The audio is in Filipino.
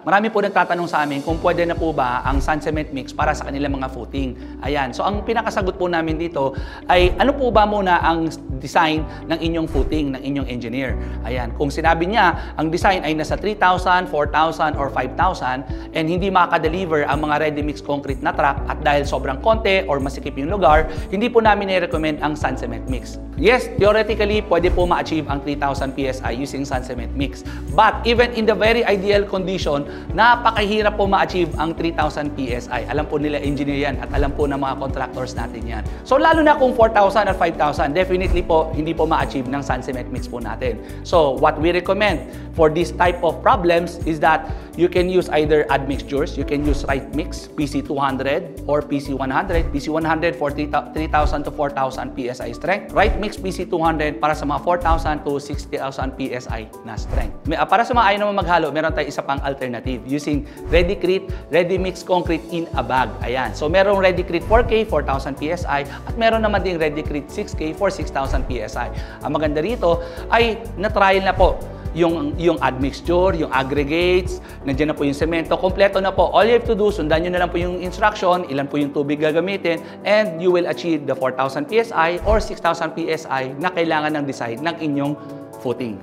marami po nagtatanong sa amin kung pwede na po ba ang sand cement mix para sa kanilang mga footing. Ayan. So ang pinakasagot po namin dito ay ano po ba muna ang design ng inyong footing, ng inyong engineer. Ayan. Kung sinabi niya ang design ay nasa 3,000, 4,000 or 5,000 and hindi makaka-deliver ang mga ready-mix concrete na truck at dahil sobrang konti or masikip yung lugar, hindi po namin i-recommend ang sand cement mix. Yes, theoretically, pwede po ma-achieve ang 3,000 PSI using sand cement mix. But even in the very ideal condition, napakahirap po ma-achieve ang 3,000 PSI. Alam po nila engineer yan at alam po ng mga contractors natin yan. So lalo na kung 4,000 at 5,000, definitely po hindi po ma-achieve ng sand cement mix po natin. So what we recommend for this type of problems is that you can use either admixtures, you can use right mix, PC200 or PC100. PC100 for 3,000 to 4,000 PSI strength. Right mix PC200 para sa mga 4,000 to 60,000 PSI na strength. Para sa mga ayaw naman maghalo, meron tayong isa pang alternative using Ready-Crit, Ready-Mix Concrete in a bag. Ayan. So merong Ready-Crit 4K, 4,000 PSI at meron naman ding Ready-Crit 6K for 6,000 PSI. Ang maganda rito ay na-trial na po yung admixture, yung aggregates, nandiyan na po yung semento, kompleto na po. All you have to do, sundan nyo na lang po yung instruction, ilan po yung tubig gagamitin, and you will achieve the 4,000 PSI or 6,000 PSI na kailangan ng design ng inyong footing.